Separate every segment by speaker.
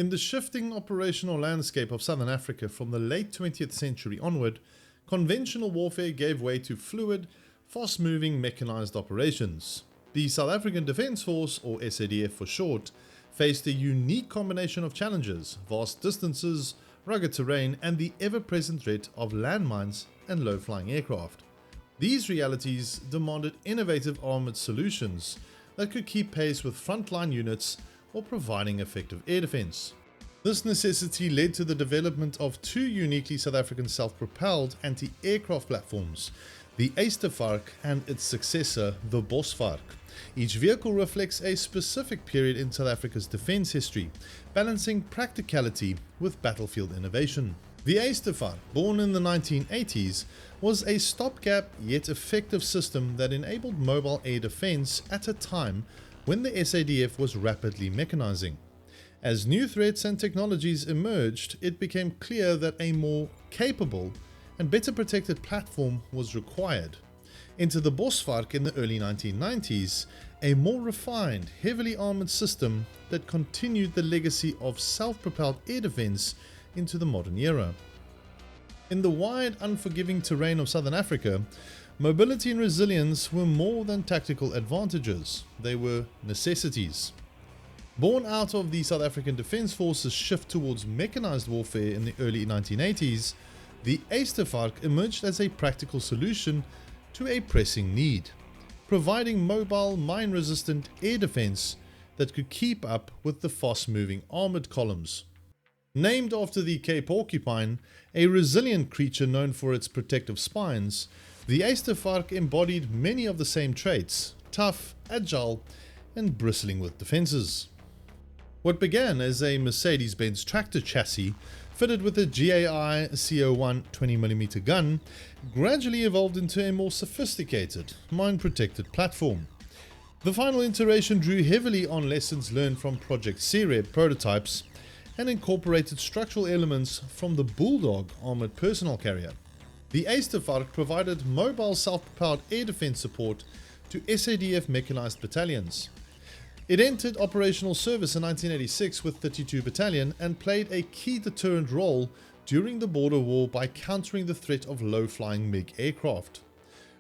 Speaker 1: In the shifting operational landscape of Southern Africa from the late 20th century onward, conventional warfare gave way to fluid, fast-moving mechanised operations. The South African Defence Force, or SADF for short, faced a unique combination of challenges: vast distances, rugged terrain, and the ever-present threat of landmines and low-flying aircraft. These realities demanded innovative armoured solutions that could keep pace with frontline units while providing effective air defence. This necessity led to the development of two uniquely South African self-propelled anti-aircraft platforms, the Ystervark and its successor, the Bosvark. Each vehicle reflects a specific period in South Africa's defence history, balancing practicality with battlefield innovation. The Ystervark, born in the 1980s, was a stopgap yet effective system that enabled mobile air defence at a time when the SADF was rapidly mechanising. As new threats and technologies emerged, it became clear that a more capable and better protected platform was required. Enter the Bosvark in the early 1990s, a more refined, heavily armoured system that continued the legacy of self-propelled air defence into the modern era. In the wide, unforgiving terrain of Southern Africa, mobility and resilience were more than tactical advantages, they were necessities. Born out of the South African Defence Force's shift towards mechanised warfare in the early 1980s, the Ystervark emerged as a practical solution to a pressing need, providing mobile, mine-resistant air defence that could keep up with the fast-moving armoured columns. Named after the Cape porcupine, a resilient creature known for its protective spines, the Ystervark embodied many of the same traits: tough, agile, and bristling with defences. What began as a Mercedes-Benz tractor chassis fitted with a GAI CO1 20mm gun gradually evolved into a more sophisticated, mine-protected platform. The final iteration drew heavily on lessons learned from Project Sered prototypes and incorporated structural elements from the Bulldog armoured personnel carrier. The Ystervark provided mobile self-propelled air defence support to SADF mechanised battalions. It entered operational service in 1986 with 32 Battalion and played a key deterrent role during the border war by countering the threat of low-flying MiG aircraft.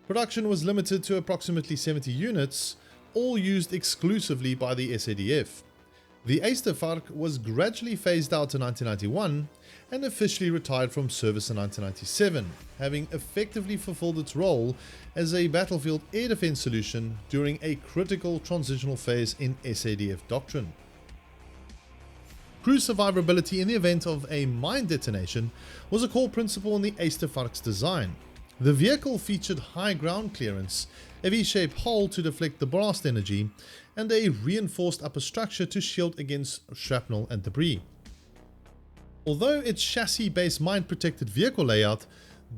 Speaker 1: Production was limited to approximately 70 units, all used exclusively by the SADF. The Ystervark was gradually phased out in 1991 and officially retired from service in 1997, having effectively fulfilled its role as a battlefield air defence solution during a critical transitional phase in SADF doctrine. Crew survivability in the event of a mine detonation was a core principle in the Ystervark's design. The vehicle featured high ground clearance, a V-shaped hull to deflect the blast energy, and a reinforced upper structure to shield against shrapnel and debris. Although its chassis-based mine-protected vehicle layout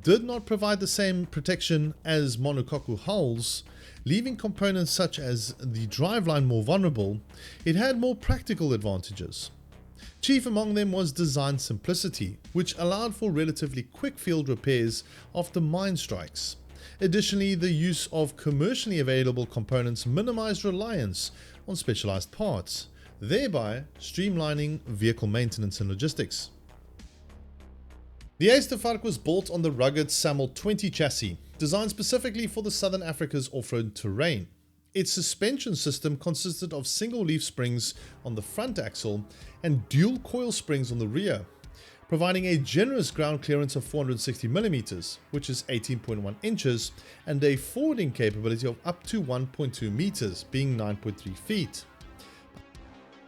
Speaker 1: did not provide the same protection as monocoque hulls, leaving components such as the driveline more vulnerable, it had more practical advantages. Chief among them was design simplicity, which allowed for relatively quick field repairs after mine strikes. Additionally, the use of commercially available components minimized reliance on specialized parts, thereby streamlining vehicle maintenance and logistics. The Ystervark was built on the rugged SAML 20 chassis, designed specifically for the Southern Africa's off-road terrain. Its suspension system consisted of single leaf springs on the front axle and dual coil springs on the rear, providing a generous ground clearance of 460mm, which is 18.1 inches, and a forwarding capability of up to 1.2 meters, being 9.3 feet.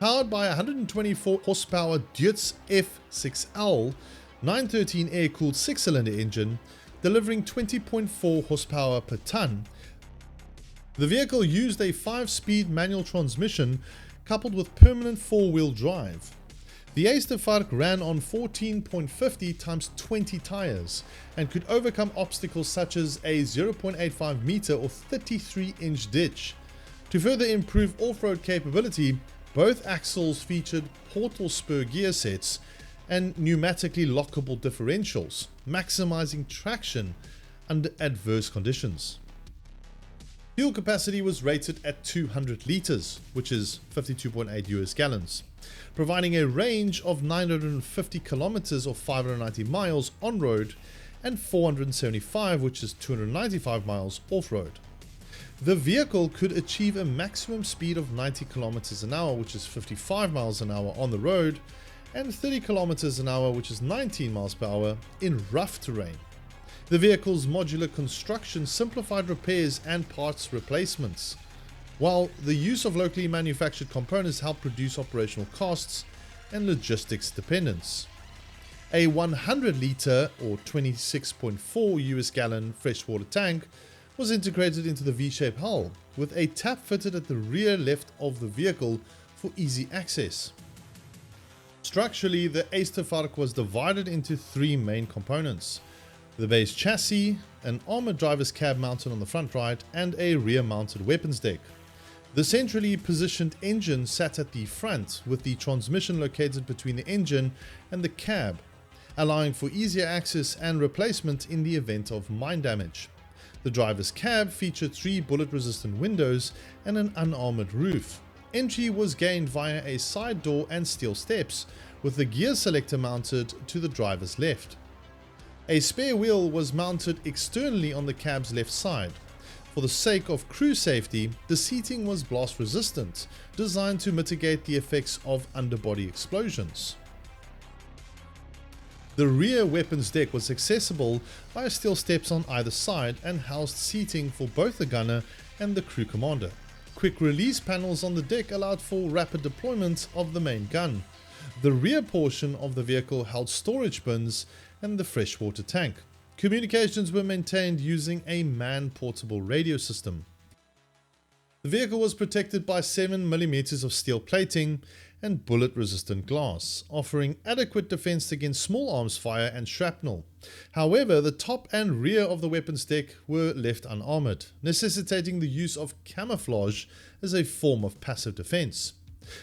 Speaker 1: Powered by a 124 horsepower Deutz F6L 913 air-cooled 6-cylinder engine, delivering 20.4 horsepower per ton, the vehicle used a 5-speed manual transmission coupled with permanent 4-wheel drive. The Ystervark ran on 14.50 x 20 tires and could overcome obstacles such as a 0.85 meter or 33-inch ditch. To further improve off-road capability, both axles featured portal spur gear sets and pneumatically lockable differentials, maximizing traction under adverse conditions. Fuel capacity was rated at 200 litres, which is 52.8 US gallons, providing a range of 950 kilometers or 590 miles on-road and 475, which is 295 miles off-road. The vehicle could achieve a maximum speed of 90 kilometers an hour, which is 55 miles an hour on the road, and 30 kilometers an hour, which is 19 miles per hour, in rough terrain. The vehicle's modular construction simplified repairs and parts replacements, while the use of locally manufactured components helped reduce operational costs and logistics dependence. A 100 litre or 26.4 US gallon freshwater tank was integrated into the V-shaped hull, with a tap fitted at the rear left of the vehicle for easy access. Structurally, the Ystervark was divided into three main components: the base chassis, an armoured driver's cab mounted on the front right, and a rear-mounted weapons deck. The centrally positioned engine sat at the front, with the transmission located between the engine and the cab, allowing for easier access and replacement in the event of mine damage. The driver's cab featured 3 bullet-resistant windows and an unarmoured roof. Entry was gained via a side door and steel steps, with the gear selector mounted to the driver's left. A spare wheel was mounted externally on the cab's left side. For the sake of crew safety, the seating was blast resistant, designed to mitigate the effects of underbody explosions. The rear weapons deck was accessible via steel steps on either side and housed seating for both the gunner and the crew commander. Quick release panels on the deck allowed for rapid deployment of the main gun. The rear portion of the vehicle held storage bins and the freshwater tank. Communications were maintained using a man-portable radio system. The vehicle was protected by 7mm of steel plating and bullet-resistant glass, offering adequate defense against small arms fire and shrapnel. However, the top and rear of the weapons deck were left unarmored, necessitating the use of camouflage as a form of passive defense.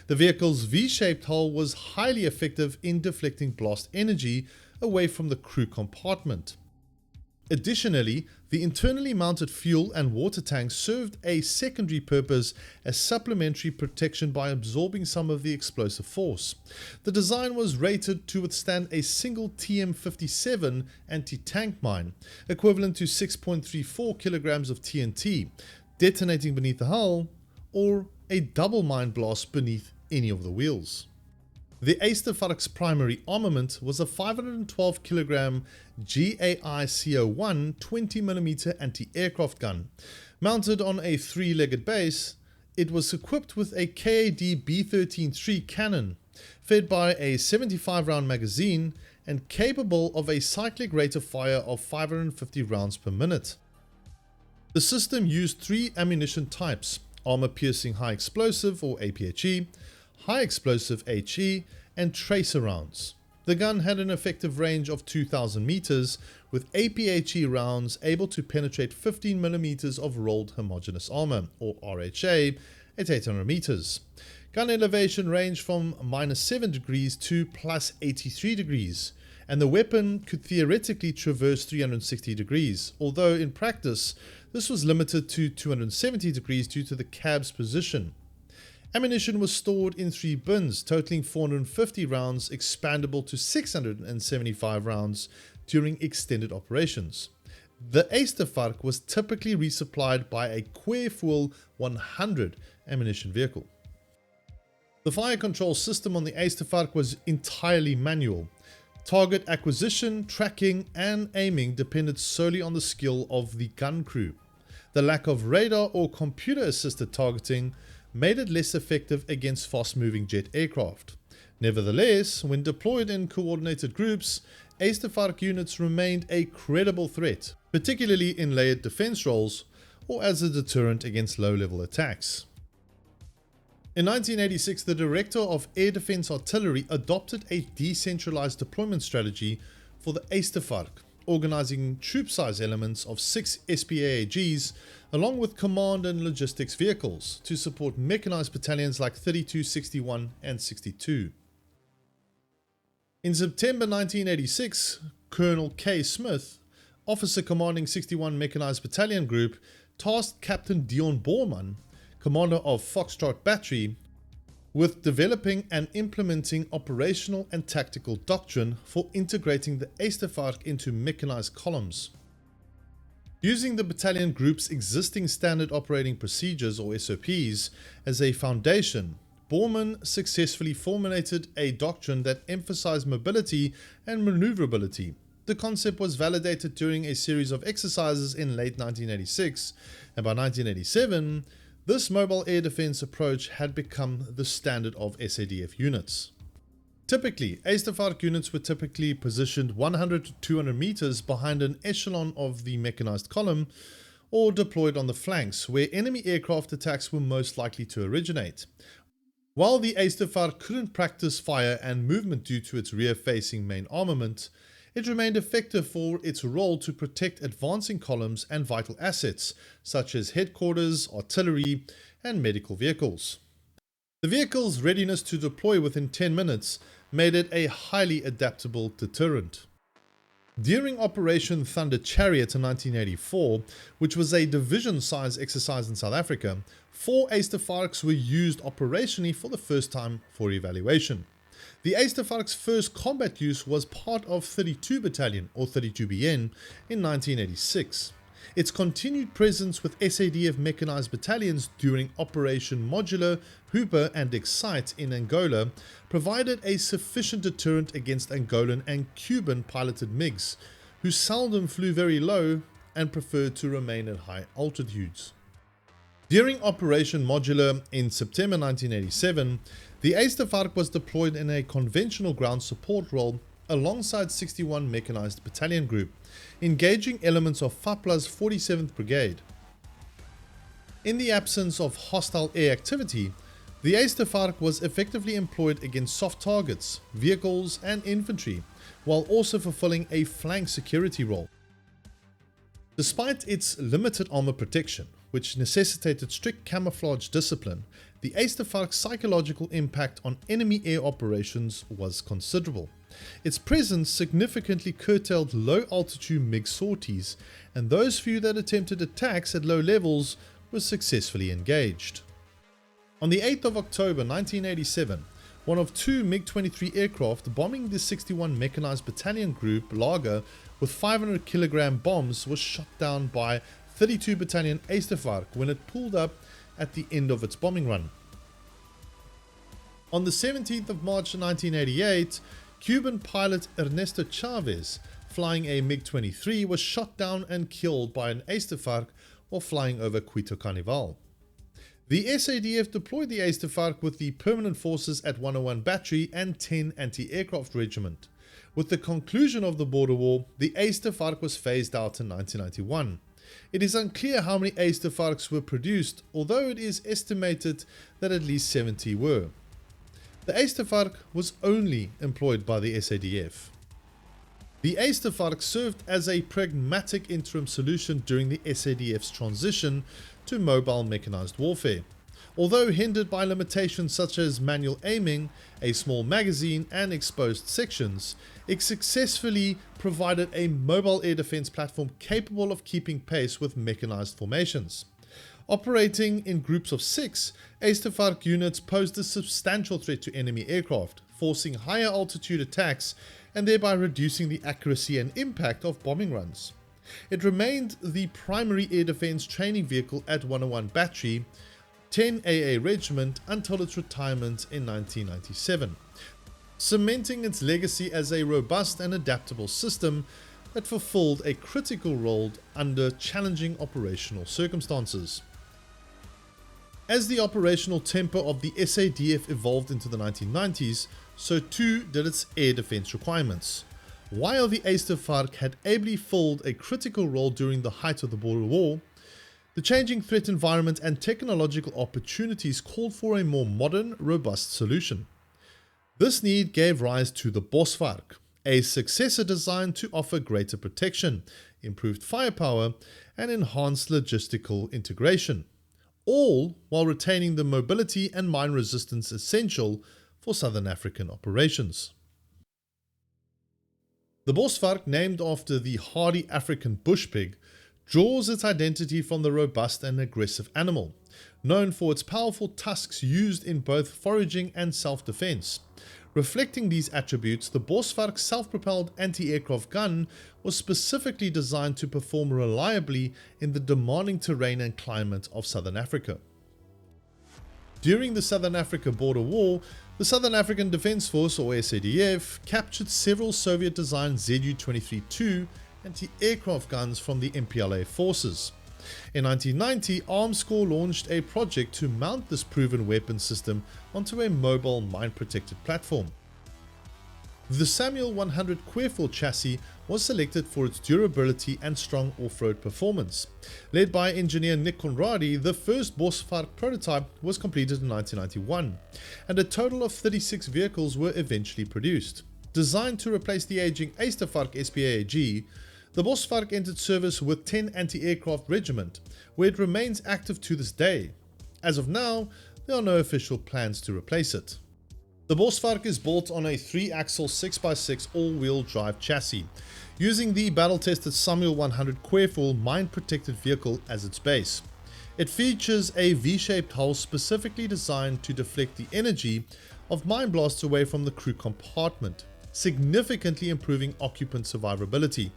Speaker 1: The vehicle's V-shaped hull was highly effective in deflecting blast energy away from the crew compartment. Additionally, the internally mounted fuel and water tanks served a secondary purpose as supplementary protection by absorbing some of the explosive force. The design was rated to withstand a single TM57 anti-tank mine, equivalent to 6.34 kilograms of TNT, detonating beneath the hull, or a double mine blast beneath any of the wheels. The Ystervark's primary armament was a 512 kg GAI-CO1 20mm anti-aircraft gun. Mounted on a 3-legged base, it was equipped with a KAD B13-3 cannon, fed by a 75-round magazine and capable of a cyclic rate of fire of 550 rounds per minute. The system used 3 ammunition types: armor-piercing high explosive or APHE, high explosive HE, and tracer rounds. The gun had an effective range of 2,000 meters, with APHE rounds able to penetrate 15mm of rolled homogeneous armor, or RHA, at 800 meters. Gun elevation ranged from -7 degrees to +83 degrees, and the weapon could theoretically traverse 360 degrees, although in practice this was limited to 270 degrees due to the cab's position. Ammunition was stored in 3 bins, totaling 450 rounds, expandable to 675 rounds during extended operations. The Ystervark was typically resupplied by a Quairfuel 100 ammunition vehicle. The fire control system on the Ystervark was entirely manual. Target acquisition, tracking, and aiming depended solely on the skill of the gun crew. The lack of radar or computer-assisted targeting made it less effective against fast-moving jet aircraft. Nevertheless, when deployed in coordinated groups, Ystervark units remained a credible threat, particularly in layered defense roles or as a deterrent against low-level attacks. In 1986, the Director of Air Defense Artillery adopted a decentralized deployment strategy for the Ystervark, organizing troop-size elements of 6 SPAAGs along with command and logistics vehicles to support mechanized battalions like 32, 61 and 62. In September 1986, Colonel K. Smith, officer commanding 61 Mechanized Battalion Group, tasked Captain Dion Bormann, commander of Foxtrot Battery, with developing and implementing operational and tactical doctrine for integrating the Ystervark into mechanized columns. Using the battalion group's existing standard operating procedures or SOPs as a foundation, Bormann successfully formulated a doctrine that emphasized mobility and maneuverability. The concept was validated during a series of exercises in late 1986, and by 1987, this mobile air defense approach had become the standard of SADF units. Typically, Ystervark units were typically positioned 100 to 200 meters behind an echelon of the mechanized column or deployed on the flanks, where enemy aircraft attacks were most likely to originate. While the Ystervark couldn't practice fire and movement due to its rear-facing main armament, it remained effective for its role to protect advancing columns and vital assets, such as headquarters, artillery, and medical vehicles. The vehicle's readiness to deploy within 10 minutes made it a highly adaptable deterrent. During Operation Thunder Chariot in 1984, which was a division-size exercise in South Africa, 4 Ystervarks were used operationally for the first time for evaluation. The Ystervark's first combat use was part of 32 Battalion, or 32BN, in 1986. Its continued presence with SADF mechanized battalions during Operation Modular, Hooper and Excite in Angola provided a sufficient deterrent against Angolan and Cuban piloted MiGs, who seldom flew very low and preferred to remain at high altitudes. During Operation Modular in September 1987, the Ystervark was deployed in a conventional ground support role alongside 61 Mechanized Battalion Group, engaging elements of FAPLA's 47th Brigade. In the absence of hostile air activity, the Ystervark was effectively employed against soft targets, vehicles and infantry, while also fulfilling a flank security role. Despite its limited armor protection, which necessitated strict camouflage discipline, the Ystervark's psychological impact on enemy air operations was considerable. Its presence significantly curtailed low-altitude MiG sorties, and those few that attempted attacks at low levels were successfully engaged. On the 8th of October 1987, one of 2 MiG-23 aircraft bombing the 61 Mechanized Battalion Group Lager with 500 kilogram bombs was shot down by 32 Battalion Ystervark when it pulled up at the end of its bombing run. On the 17th of March 1988, Cuban pilot Ernesto Chavez, flying a MiG-23, was shot down and killed by an Ystervark while flying over Quito Carnival. The SADF deployed the Ystervark with the permanent forces at 101 Battery and 10 Anti-Aircraft Regiment. With the conclusion of the border war, the Ystervark was phased out in 1991. It is unclear how many Ystervarks were produced, although it is estimated that at least 70 were. The Ystervark was only employed by the SADF. The Ystervark served as a pragmatic interim solution during the SADF's transition to mobile mechanized warfare. Although hindered by limitations such as manual aiming, a small magazine and exposed sections, it successfully provided a mobile air defense platform capable of keeping pace with mechanized formations. Operating in groups of 6, Ystervark units posed a substantial threat to enemy aircraft, forcing higher altitude attacks and thereby reducing the accuracy and impact of bombing runs. It remained the primary air defense training vehicle at 101 Battery, 10 AA Regiment until its retirement in 1997, cementing its legacy as a robust and adaptable system that fulfilled a critical role under challenging operational circumstances. As the operational tempo of the SADF evolved into the 1990s, so too did its air defense requirements. While the Ystervark had ably filled a critical role during the height of the border war, the changing threat environment and technological opportunities called for a more modern, robust solution. This need gave rise to the Bosvark, a successor designed to offer greater protection, improved firepower, and enhanced logistical integration, all while retaining the mobility and mine resistance essential for Southern African operations. The Bosvark, named after the hardy African bush pig, draws its identity from the robust and aggressive animal, known for its powerful tusks used in both foraging and self-defense. Reflecting these attributes, the Bosvark self-propelled anti-aircraft gun was specifically designed to perform reliably in the demanding terrain and climate of Southern Africa. During the Southern Africa Border War, the Southern African Defence Force, or SADF, captured several Soviet-designed Zu-23-2 anti-aircraft guns from the MPLA forces. In 1990, Arms Corps launched a project to mount this proven weapon system onto a mobile mine-protected platform. The Samuel 100 Quairfoil chassis was selected for its durability and strong off-road performance. Led by engineer Nick Conradi, the first Bosvark prototype was completed in 1991, and a total of 36 vehicles were eventually produced. Designed to replace the aging Ystervark SPAAG, the Bosvark entered service with 10 Anti-Aircraft Regiment, where it remains active to this day. As of now, there are no official plans to replace it. The Bosvark is built on a 3-axle 6x6 all-wheel drive chassis, using the battle-tested Samuel 100 Quairfoil mine-protected vehicle as its base. It features a V-shaped hull specifically designed to deflect the energy of mine blasts away from the crew compartment, significantly improving occupant survivability.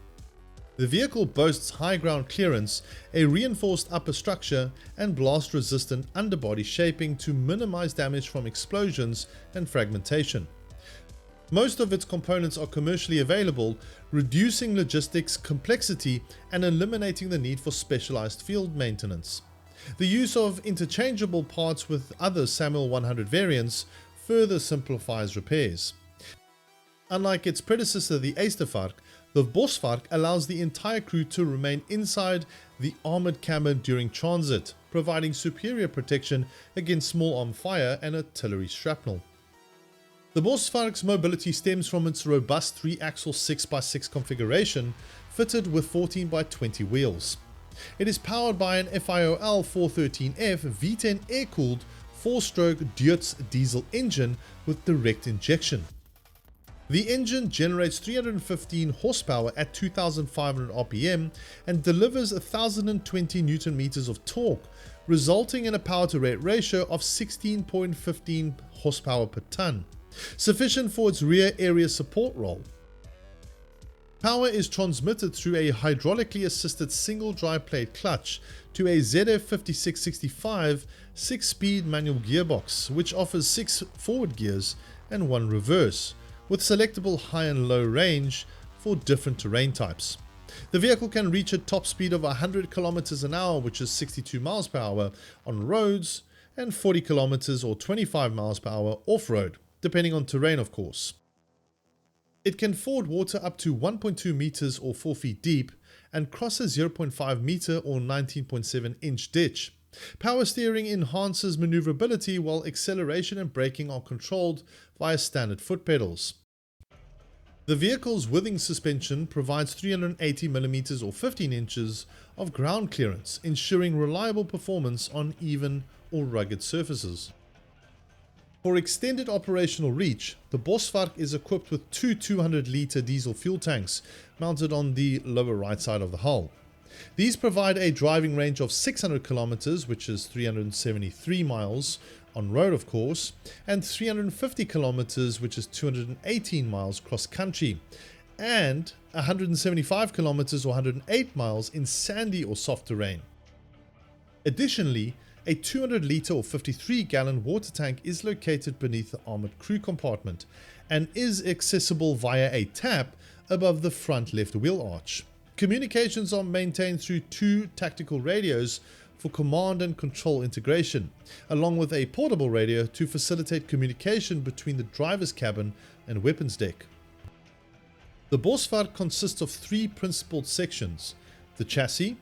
Speaker 1: The vehicle boasts high ground clearance, a reinforced upper structure, and blast-resistant underbody shaping to minimize damage from explosions and fragmentation. Most of its components are commercially available, reducing logistics complexity and eliminating the need for specialized field maintenance. The use of interchangeable parts with other Samuel 100 variants further simplifies repairs. Unlike its predecessor, the Ystervark, the Bosvark allows the entire crew to remain inside the armored cabin during transit, providing superior protection against small arm fire and artillery shrapnel. The Bosvark's mobility stems from its robust 3-axle 6x6 configuration, fitted with 14x20 wheels. It is powered by an FIOL 413F V10 air-cooled 4-stroke Deutz diesel engine with direct injection. The engine generates 315 horsepower at 2,500 RPM and delivers 1,020 Nm of torque, resulting in a power-to-weight ratio of 16.15 horsepower per ton, sufficient for its rear area support role. Power is transmitted through a hydraulically assisted single drive plate clutch to a ZF 5665 6-speed manual gearbox, which offers 6 forward gears and 1 reverse, with selectable high and low range for different terrain types. The vehicle can reach a top speed of 100 km an hour, which is 62 miles per hour on roads, and 40 km or 25 miles per hour off-road, depending on terrain of course. It can ford water up to 1.2 meters or 4 feet deep and cross a 0.5 meter or 19.7 inch ditch. Power steering enhances maneuverability, while acceleration and braking are controlled via standard foot pedals. The vehicle's withing suspension provides 380mm or 15 inches of ground clearance, ensuring reliable performance on even or rugged surfaces. For extended operational reach, the Bosvark is equipped with two 200-litre diesel fuel tanks mounted on the lower right side of the hull. These provide a driving range of 600 kilometers, which is 373 miles on road of course, and 350 kilometers, which is 218 miles cross country, and 175 kilometers or 108 miles in sandy or soft terrain. Additionally, a 200-litre or 53-gallon water tank is located beneath the armored crew compartment and is accessible via a tap above the front left wheel arch. Communications are maintained through 2 tactical radios for command and control integration, along with a portable radio to facilitate communication between the driver's cabin and weapons deck. The Bosvark consists of 3 principal sections: the chassis,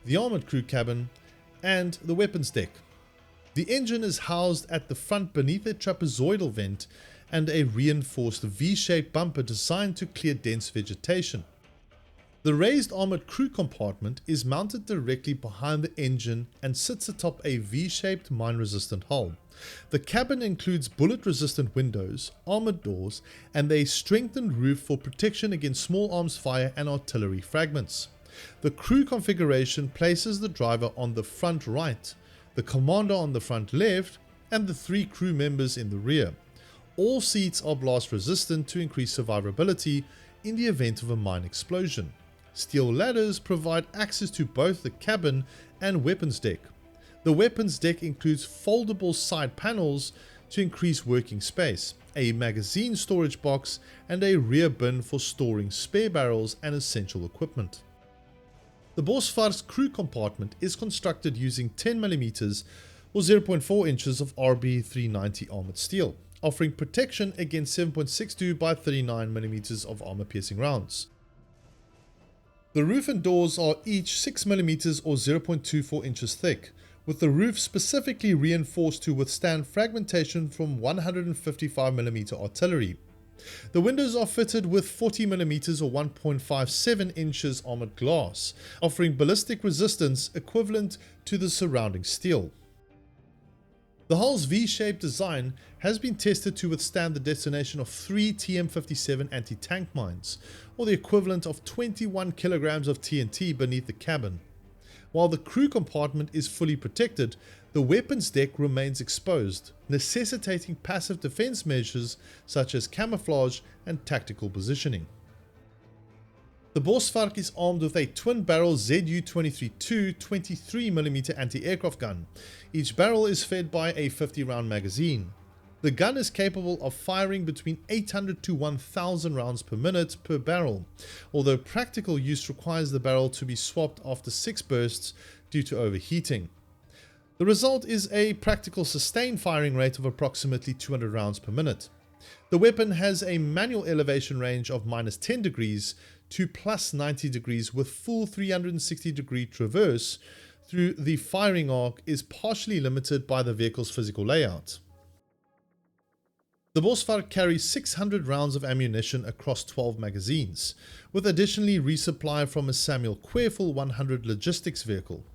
Speaker 1: the armored crew cabin, and the weapons deck. The engine is housed at the front beneath a trapezoidal vent and a reinforced V-shaped bumper designed to clear dense vegetation. The raised armored crew compartment is mounted directly behind the engine and sits atop a V-shaped mine-resistant hull. The cabin includes bullet-resistant windows, armored doors, and a strengthened roof for protection against small arms fire and artillery fragments. The crew configuration places the driver on the front right, the commander on the front left, and the 3 crew members in the rear. All seats are blast resistant to increase survivability in the event of a mine explosion. Steel ladders provide access to both the cabin and weapons deck. The weapons deck includes foldable side panels to increase working space, a magazine storage box, and a rear bin for storing spare barrels and essential equipment. The Bosvark's crew compartment is constructed using 10mm or 0.4 inches of RB390 armored steel, offering protection against 7.62 by 39mm of armor-piercing rounds. The roof and doors are each 6mm or 0.24 inches thick, with the roof specifically reinforced to withstand fragmentation from 155mm artillery. The windows are fitted with 40mm or 1.57 inches armored glass, offering ballistic resistance equivalent to the surrounding steel. The hull's V-shaped design has been tested to withstand the detonation of 3 TM57 anti-tank mines, or the equivalent of 21 kilograms of TNT beneath the cabin. While the crew compartment is fully protected, the weapons deck remains exposed, necessitating passive defense measures such as camouflage and tactical positioning. The Bosvark is armed with a twin-barrel ZU-23-2 23mm anti-aircraft gun. Each barrel is fed by a 50-round magazine. The gun is capable of firing between 800 to 1000 rounds per minute per barrel, although practical use requires the barrel to be swapped after 6 bursts due to overheating. The result is a practical sustained firing rate of approximately 200 rounds per minute. The weapon has a manual elevation range of -10 degrees to +90 degrees with full 360-degree traverse through the firing arc is partially limited by the vehicle's physical layout. The Bosvark carries 600 rounds of ammunition across 12 magazines, with additionally resupply from a Samuel Querful 100 logistics vehicle.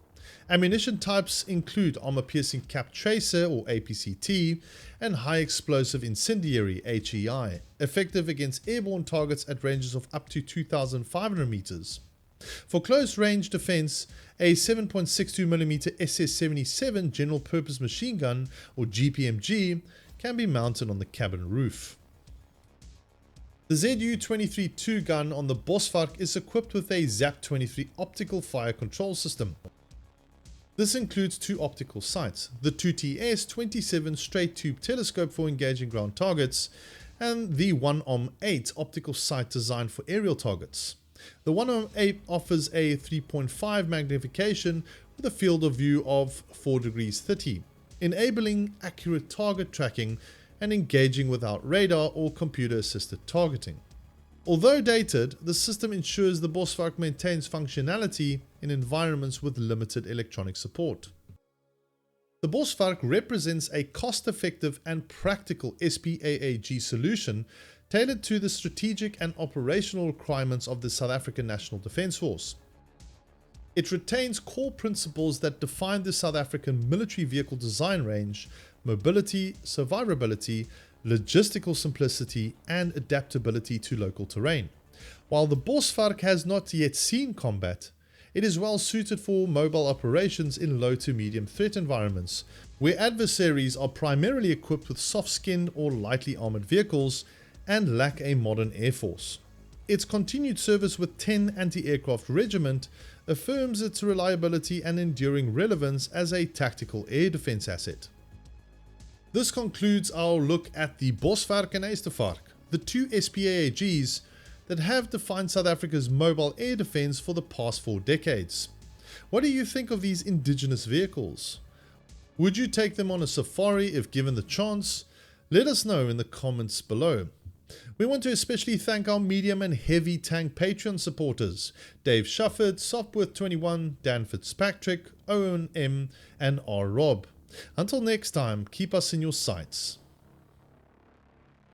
Speaker 1: Ammunition types include armor-piercing cap tracer or APCT and high explosive incendiary HEI, effective against airborne targets at ranges of up to 2,500 meters. For close range defense, a 7.62mm SS-77 general purpose machine gun or GPMG can be mounted on the cabin roof. The ZU-23-2 gun on the Bosvark is equipped with a ZAP-23 optical fire control system. This includes 2 optical sights, the 2TS-27 straight tube telescope for engaging ground targets, and the 1OM8 optical sight designed for aerial targets. The 1OM8 offers a 3.5 magnification with a field of view of 4 degrees 30, enabling accurate target tracking and engaging without radar or computer-assisted targeting. Although dated, the system ensures the Bosvark maintains functionality in environments with limited electronic support. The Bosvark represents a cost-effective and practical SPAAG solution tailored to the strategic and operational requirements of the South African National Defence Force. It retains core principles that define the South African military vehicle design range: mobility, survivability, logistical simplicity, and adaptability to local terrain. While the Bosvark has not yet seen combat, it is well suited for mobile operations in low to medium threat environments, where adversaries are primarily equipped with soft-skinned or lightly armored vehicles and lack a modern air force. Its continued service with 10 Anti-Aircraft Regiment affirms its reliability and enduring relevance as a tactical air defense asset. This concludes our look at the Bosvark and Ystervark, the 2 SPAAGs that have defined South Africa's mobile air defense for the past 4 decades. What do you think of these indigenous vehicles? Would you take them on a safari if given the chance? Let us know in the comments below. We want to especially thank our medium and heavy tank Patreon supporters: Dave Shufford, Sopworth21, Dan Fitzpatrick, Owen M, and R. Rob. Until next time, keep us in your sights.